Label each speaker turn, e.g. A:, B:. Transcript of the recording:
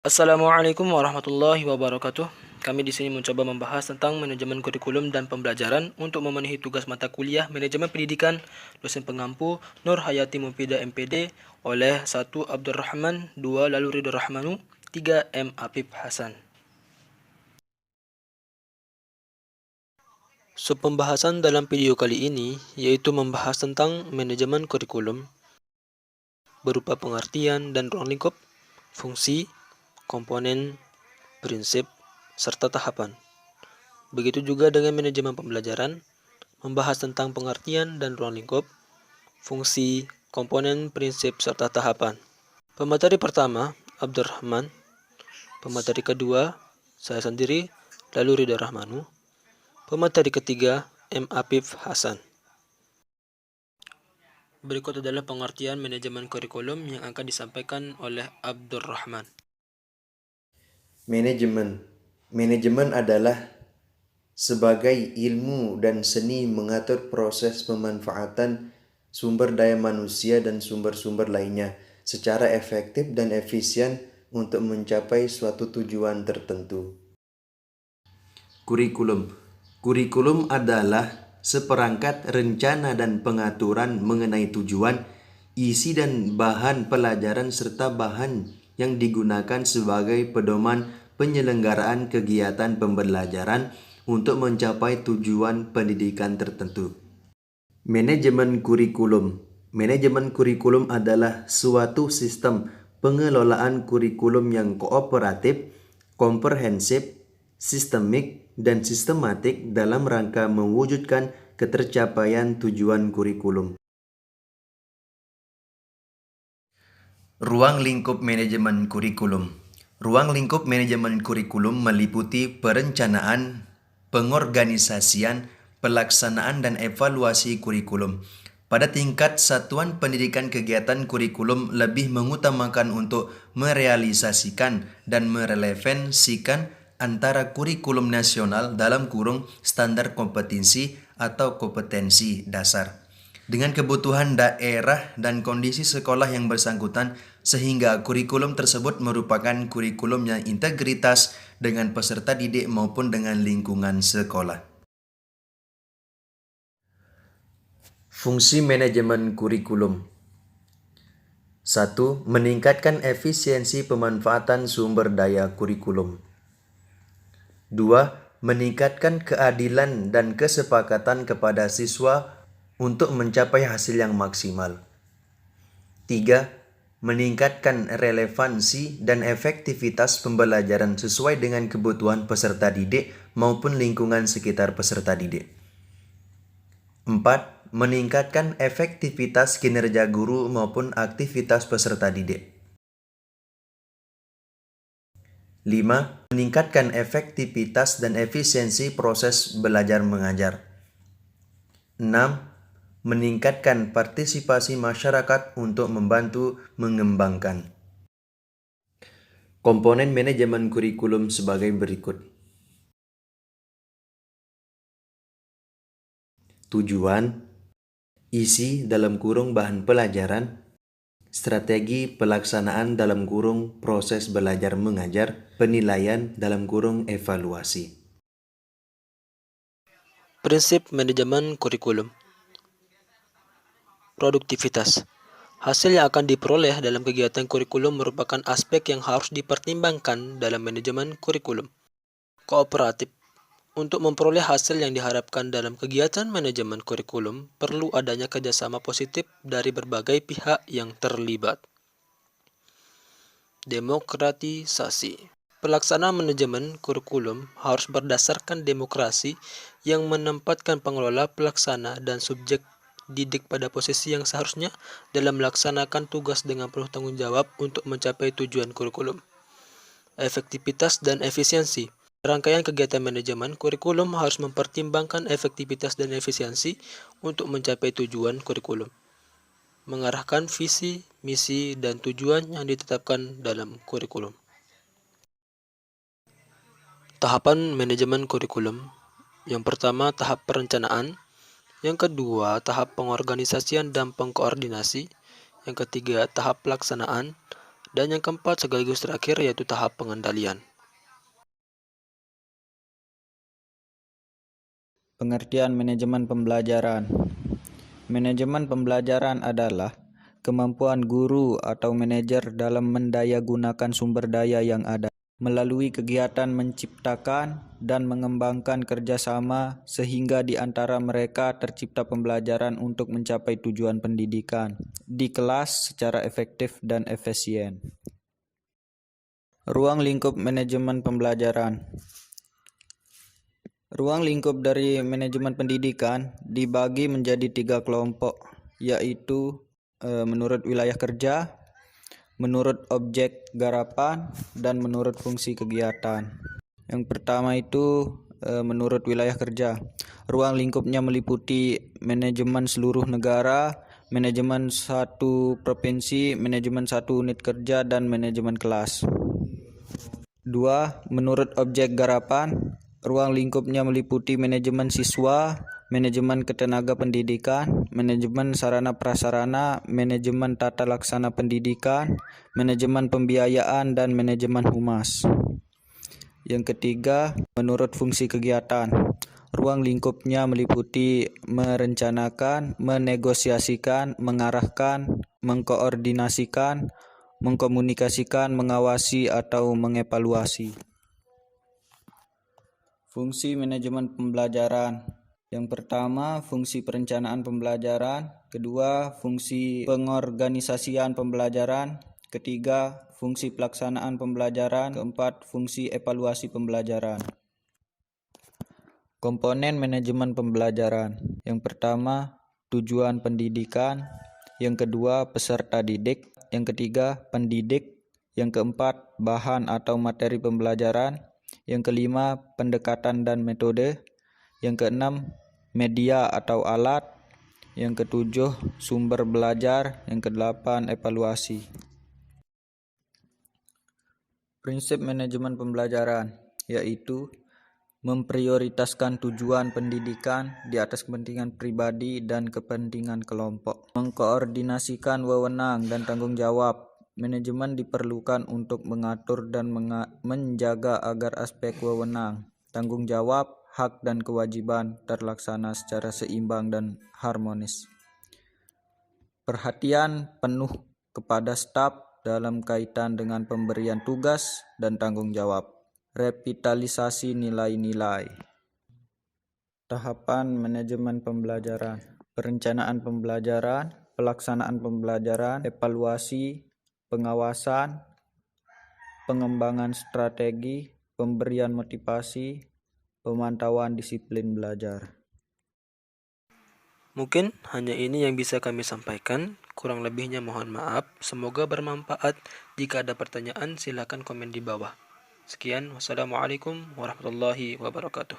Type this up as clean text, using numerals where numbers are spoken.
A: Assalamualaikum warahmatullahi wabarakatuh. Kami di sini mencoba membahas tentang manajemen kurikulum dan pembelajaran untuk memenuhi tugas mata kuliah Manajemen Pendidikan dosen pengampu Nur Hayati Mufidah MPD oleh 1. Abdurrahman, 2. Lalu Ridho Rahmanu, 3. M. Apip Hasan. Pembahasan dalam video kali ini yaitu membahas tentang manajemen kurikulum berupa pengertian dan ruang lingkup, fungsi, komponen, prinsip, serta tahapan. Begitu juga dengan manajemen pembelajaran, membahas tentang pengertian dan ruang lingkup, fungsi, komponen, prinsip, serta tahapan. Pemateri pertama, Abdurrahman. Pemateri kedua, saya sendiri, lalu Ridho Rahmanu. Pemateri ketiga, M. Apip Hasan. Berikut adalah pengertian manajemen kurikulum yang akan disampaikan oleh Abdurrahman.
B: Manajemen adalah sebagai ilmu dan seni mengatur proses pemanfaatan sumber daya manusia dan sumber-sumber lainnya secara efektif dan efisien untuk mencapai suatu tujuan tertentu. Kurikulum adalah seperangkat rencana dan pengaturan mengenai tujuan, isi dan bahan pelajaran serta bahan yang digunakan sebagai pedoman penyelenggaraan kegiatan pembelajaran untuk mencapai tujuan pendidikan tertentu. Manajemen kurikulum adalah suatu sistem pengelolaan kurikulum yang kooperatif, komprehensif, sistemik, dan sistematik dalam rangka mewujudkan ketercapaian tujuan kurikulum. Ruang lingkup manajemen kurikulum. Ruang lingkup manajemen kurikulum meliputi perencanaan, pengorganisasian, pelaksanaan, dan evaluasi kurikulum. Pada tingkat satuan pendidikan, kegiatan kurikulum lebih mengutamakan untuk merealisasikan dan merelevansikan antara kurikulum nasional (standar kompetensi atau kompetensi dasar) dengan kebutuhan daerah dan kondisi sekolah yang bersangkutan, sehingga kurikulum tersebut merupakan kurikulum yang integritas dengan peserta didik maupun dengan lingkungan sekolah. Fungsi manajemen kurikulum. 1. Meningkatkan efisiensi pemanfaatan sumber daya kurikulum. 2. Meningkatkan keadilan dan kesepakatan kepada siswa untuk mencapai hasil yang maksimal. 3. Meningkatkan relevansi dan efektivitas pembelajaran sesuai dengan kebutuhan peserta didik maupun lingkungan sekitar peserta didik. 4. Meningkatkan efektivitas kinerja guru maupun aktivitas peserta didik. 5. Meningkatkan efektivitas dan efisiensi proses belajar mengajar. 6. Meningkatkan partisipasi masyarakat untuk membantu mengembangkan. Komponen manajemen kurikulum sebagai berikut. Tujuan, isi (bahan pelajaran), strategi pelaksanaan (proses belajar mengajar), penilaian (evaluasi).
A: Prinsip manajemen kurikulum. Produktivitas. Hasil yang akan diperoleh dalam kegiatan kurikulum merupakan aspek yang harus dipertimbangkan dalam manajemen kurikulum. Kooperatif. Untuk memperoleh hasil yang diharapkan dalam kegiatan manajemen kurikulum, perlu adanya kerjasama positif dari berbagai pihak yang terlibat. Demokratisasi. Pelaksanaan manajemen kurikulum harus berdasarkan demokrasi yang menempatkan pengelola, pelaksana, dan subjek didik pada posisi yang seharusnya dalam melaksanakan tugas dengan penuh tanggung jawab untuk mencapai tujuan kurikulum. Efektivitas dan efisiensi. Rangkaian kegiatan manajemen kurikulum harus mempertimbangkan efektivitas dan efisiensi untuk mencapai tujuan kurikulum. Mengarahkan visi, misi, dan tujuan yang ditetapkan dalam kurikulum. Tahapan manajemen kurikulum. Yang pertama, tahap perencanaan. Yang kedua, tahap pengorganisasian dan pengkoordinasi. Yang ketiga, tahap pelaksanaan. Dan yang keempat sekaligus terakhir yaitu tahap pengendalian.
C: Pengertian manajemen pembelajaran. Manajemen pembelajaran adalah kemampuan guru atau manajer dalam mendayagunakan sumber daya yang ada melalui kegiatan menciptakan dan mengembangkan kerjasama sehingga di antara mereka tercipta pembelajaran untuk mencapai tujuan pendidikan di kelas secara efektif dan efisien. Ruang lingkup manajemen pembelajaran. Ruang lingkup dari manajemen pendidikan dibagi menjadi 3 kelompok, yaitu menurut wilayah kerja, menurut objek garapan, dan menurut fungsi kegiatan. Yang pertama itu menurut wilayah kerja. Ruang lingkupnya meliputi manajemen seluruh negara, manajemen satu provinsi, manajemen satu unit kerja, dan manajemen kelas. 2. Menurut objek garapan, ruang lingkupnya meliputi manajemen siswa, manajemen ketenaga pendidikan, manajemen sarana prasarana, manajemen tata laksana pendidikan, manajemen pembiayaan, dan manajemen humas. Yang ketiga, menurut fungsi kegiatan, ruang lingkupnya meliputi merencanakan, menegosiasikan, mengarahkan, mengkoordinasikan, mengkomunikasikan, mengawasi, atau mengevaluasi. Fungsi manajemen pembelajaran. Yang pertama, fungsi perencanaan pembelajaran. Kedua, fungsi pengorganisasian pembelajaran. Ketiga, fungsi pelaksanaan pembelajaran. Keempat, fungsi evaluasi pembelajaran. Komponen manajemen pembelajaran. Yang pertama, tujuan pendidikan. Yang kedua, peserta didik. Yang ketiga, pendidik. Yang keempat, bahan atau materi pembelajaran. Yang kelima, pendekatan dan metode. Yang keenam, media atau alat. Yang ketujuh, sumber belajar. Yang kedelapan, evaluasi. Prinsip manajemen pembelajaran yaitu memprioritaskan tujuan pendidikan di atas kepentingan pribadi dan kepentingan kelompok. Mengkoordinasikan wewenang dan tanggung jawab. Manajemen diperlukan untuk mengatur dan menjaga agar aspek wewenang, tanggung jawab, hak dan kewajiban terlaksana secara seimbang dan harmonis. Perhatian penuh kepada staf dalam kaitan dengan pemberian tugas dan tanggung jawab. Revitalisasi nilai-nilai. Tahapan manajemen pembelajaran. Perencanaan pembelajaran, pelaksanaan pembelajaran, evaluasi, pengawasan, pengembangan strategi, pemberian motivasi, pemantauan disiplin belajar.
A: Mungkin hanya ini yang bisa kami sampaikan, kurang lebihnya mohon maaf, semoga bermanfaat. Jika ada pertanyaan silakan komen di bawah. Sekian, wassalamualaikum warahmatullahi wabarakatuh.